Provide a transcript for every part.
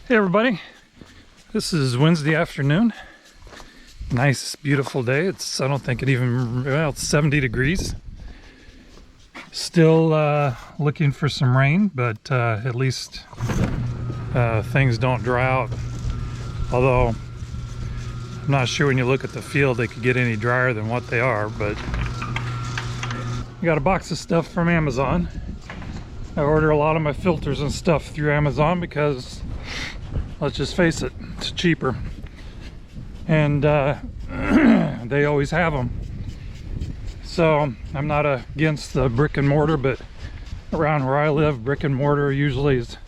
Hey everybody, this is Wednesday afternoon. Nice, beautiful day. I don't think it's 70 degrees. Still looking for some rain, but at least things don't dry out. Although, I'm not sure when you look at the field they could get any drier than what they are, but I got a box of stuff from Amazon. I order a lot of my filters and stuff through Amazon because, let's just face it, it's cheaper. And they always have them. So I'm not against the brick and mortar, but around where I live, brick and mortar usually is,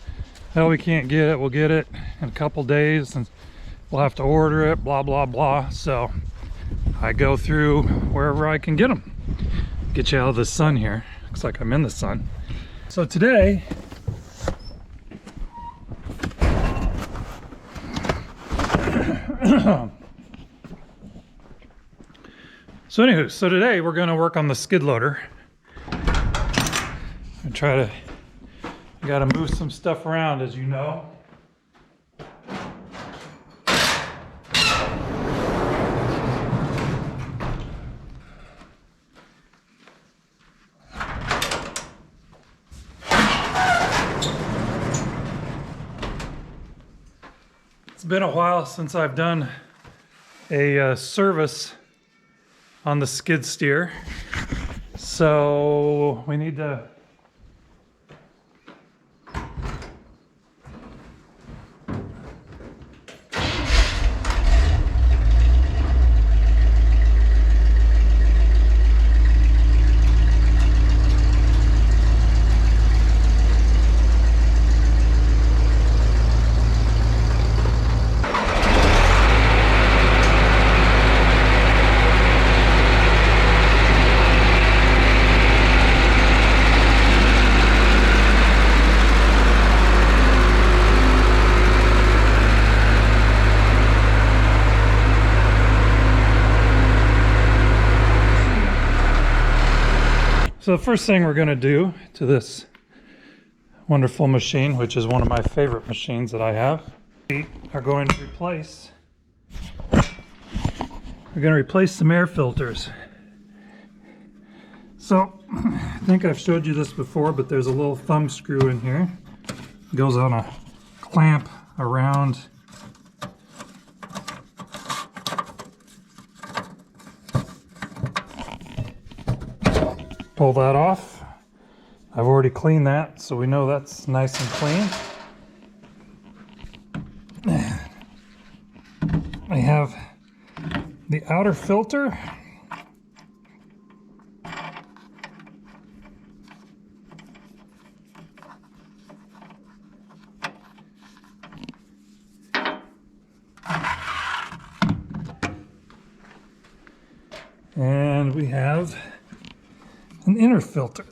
hell, we can't get it, we'll get it in a couple days and we'll have to order it, blah, blah, blah. So I go through wherever I can get them. Get you out of the sun here. Looks like I'm in the sun. So today, so today we're going to work on the skid loader and I got to move some stuff around, as you know. It's been a while since I've done a service on the skid steer, so we need to So the first thing we're going to do to this wonderful machine, which is one of my favorite machines that I have, we are going to replace some air filters. So I think I've showed you this before, but there's a little thumb screw in here. It goes on a clamp around pull that off. I've already cleaned that, so we know that's nice and clean. I have the outer filter. And we have an inner filter.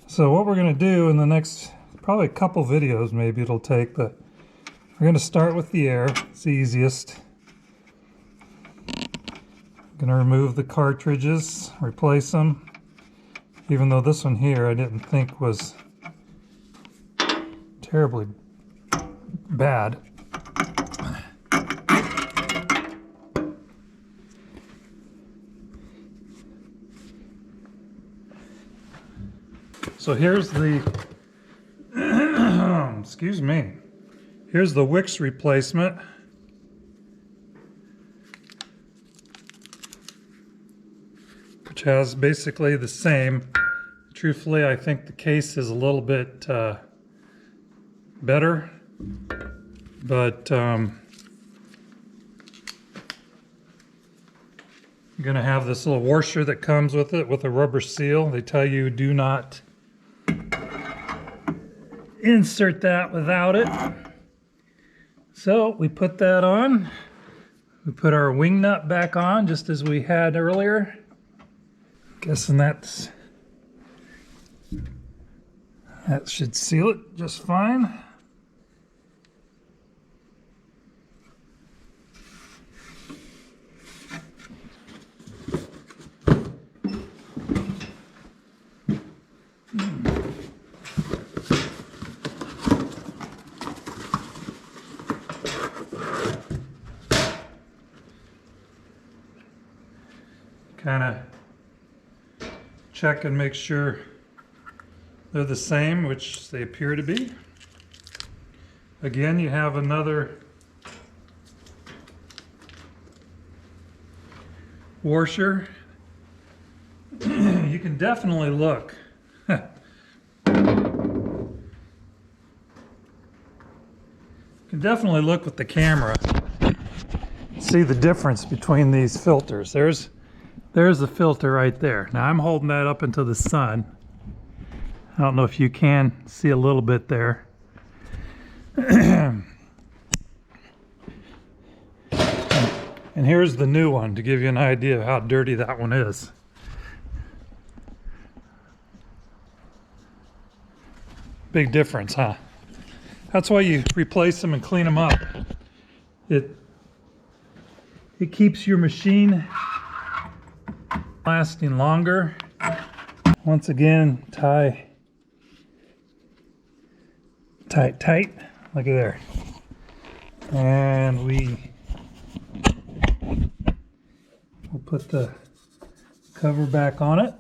So what we're going to do in the next probably a couple videos, maybe it'll take, but we're going to start with the air. It's the easiest. I'm going to remove the cartridges, replace them, even though this one here I didn't think was terribly bad. So here's the, excuse me, here's the wicks replacement. Which has basically the same. Truthfully, I think the case is a little bit better, but you're going to have this little washer that comes with it with a rubber seal. They tell you do not insert that without it. So we put that on. We put our wing nut back on just as we had earlier. Guessing that should seal it just fine. kind of check and make sure they're the same, which they appear to be. Again, you have another washer. You can definitely look. You can definitely look with the camera. See the difference between these filters. There's the filter right there. Now I'm holding that up into the sun. I don't know if you can see a little bit there. And here's the new one to give you an idea of how dirty that one is. Big difference, huh? That's why you replace them and clean them up. It keeps your machine lasting longer. Once again, tie tight. Look at there. And we'll put the cover back on it.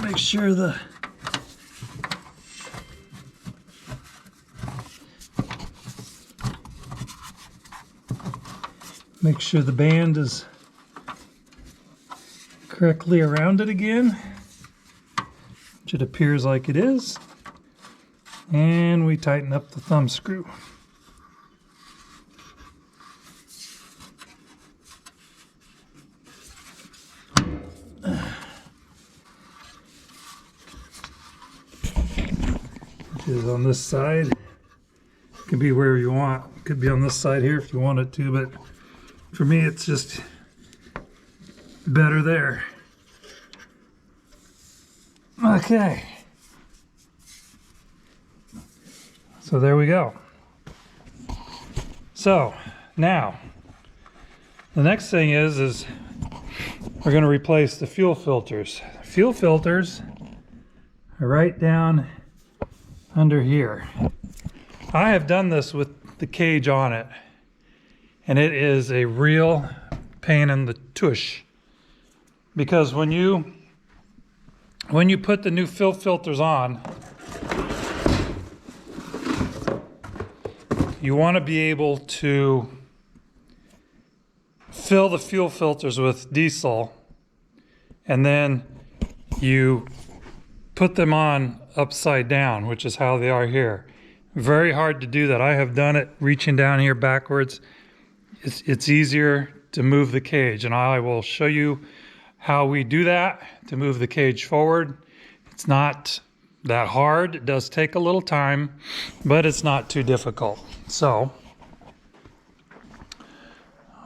Make sure the band is correctly around it again, which it appears like it is. And we tighten up the thumb screw. Which is on this side. It can be wherever you want. It could be on this side here if you want it to, but for me it's just better there. Okay. So there we go. So now the next thing is we're going to replace the fuel filters. Fuel filters are right down under here. I have done this with the cage on it, and it is a real pain in the tush, because when you put the new fuel filters on, you want to be able to fill the fuel filters with diesel, and then you put them on upside down, which is how they are here. Very hard to do that. I have done it reaching down here backwards. It's easier to move the cage, and I will show you how we do that to move the cage forward. It's not that hard. It does take a little time, but it's not too difficult. So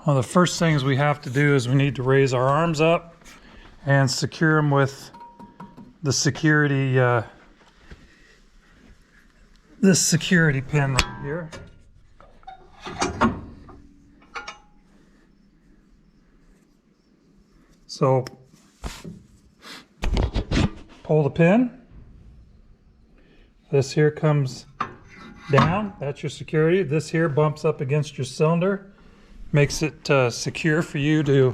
one of the first things we have to do is we need to raise our arms up and secure them with the security this security pin right here. So pull the pin. This here comes down. That's your security. This here bumps up against your cylinder, makes it secure for you to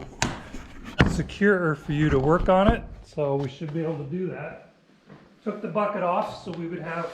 work on it. So we should be able to do that. Took the bucket off so we would have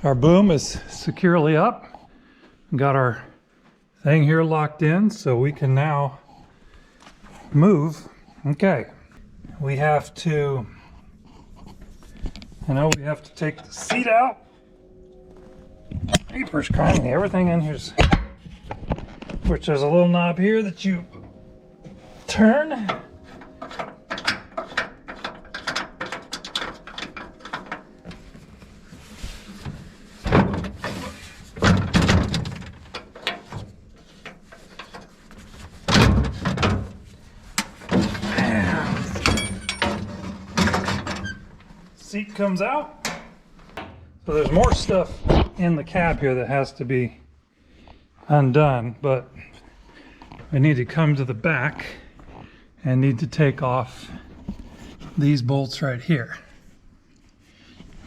our boom is securely up. Got our thing here locked in, so we can now move. Okay, we have to take the seat out. Papers kindly, everything in here's, which there's a little knob here that you turn. seat comes out. So there's more stuff in the cab here that has to be undone, but I need to come to the back and need to take off these bolts right here.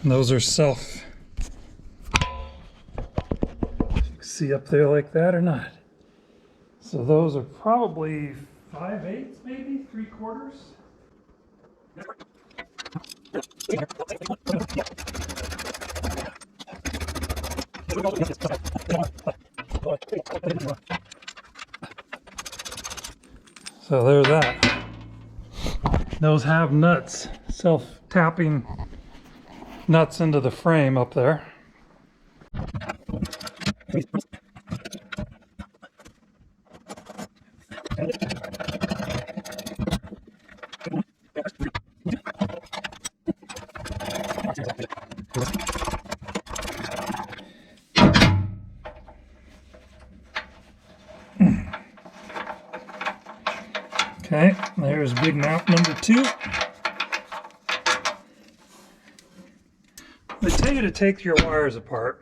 And those are self. You can see up there like that or not. So those are probably 5/8, maybe 3/4. So there's that. Those have nuts, self-tapping nuts into the frame up there. Okay, there's big mount number 2. They tell you to take your wires apart.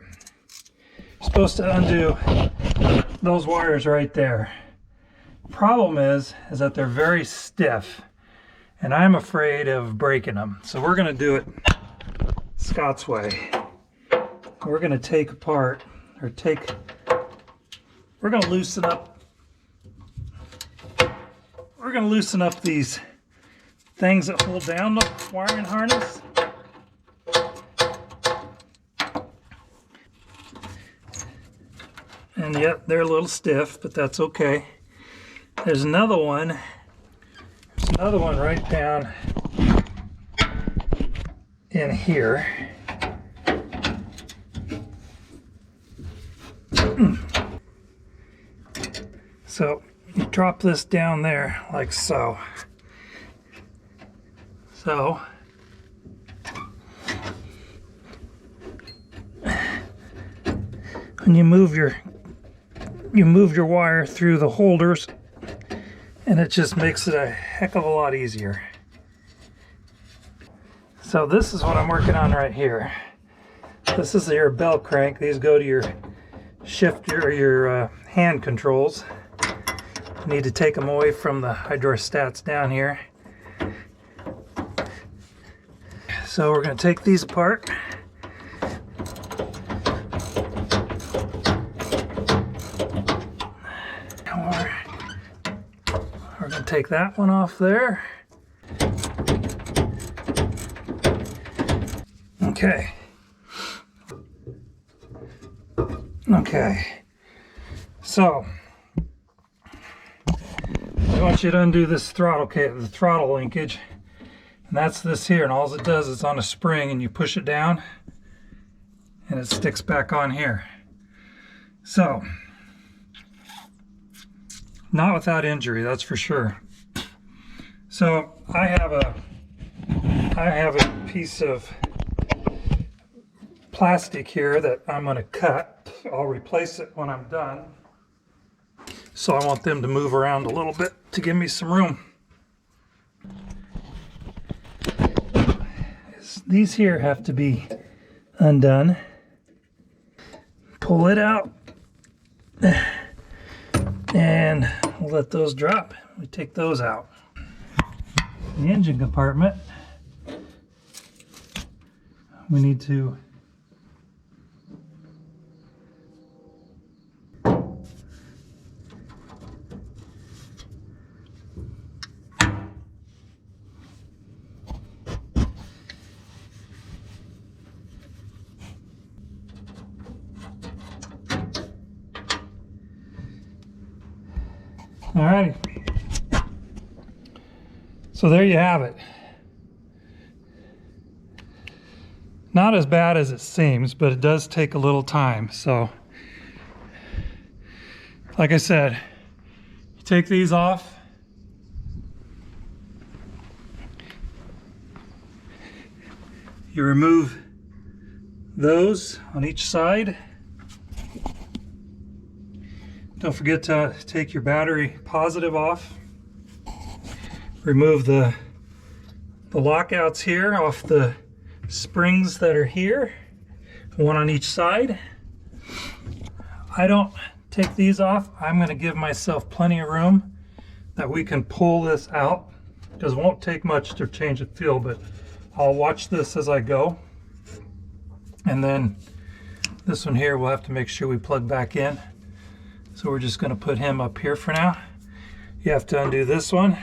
You're supposed to undo those wires right there. Problem is that they're very stiff, and I'm afraid of breaking them. So we're going to do it Scott's way. We're going to take apart, or we're going to loosen up. We're going to loosen up these things that hold down the wiring harness. And yet they're a little stiff, but that's okay. There's another one. There's another one right down in here. So you drop this down there like so. So when you move your wire through the holders, and it just makes it a heck of a lot easier. So this is what I'm working on right here. This is your bell crank. These go to your shifter or your hand controls. You need to take them away from the hydrostats down here. So we're going to take these apart. We're going to take that one off there. Okay. Okay. So I want you to undo this throttle cable, the throttle linkage, and that's this here. And all it does is on a spring, and you push it down, and it sticks back on here. So, not without injury, that's for sure. So I have a piece of plastic here that I'm going to cut. I'll replace it when I'm done. So I want them to move around a little bit to give me some room. These here have to be undone. Pull it out and we'll let those drop. We take those out. The engine compartment, we need to Alrighty, so there you have it. Not as bad as it seems, but it does take a little time. So, like I said, you take these off. You remove those on each side. Don't forget to take your battery positive off. Remove the lockouts here off the springs that are here, one on each side. I don't take these off. I'm going to give myself plenty of room that we can pull this out, because it won't take much to change the feel, but I'll watch this as I go. And then this one here we'll have to make sure we plug back in. So we're just going to put him up here for now. You have to undo this one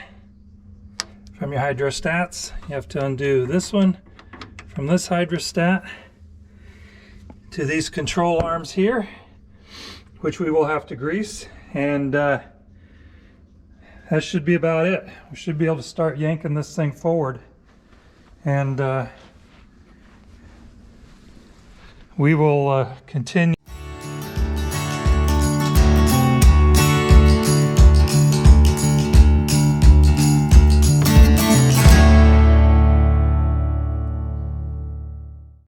from your hydrostats. You have to undo this one from this hydrostat to these control arms here, which we will have to grease. And that should be about it. We should be able to start yanking this thing forward. And we will continue.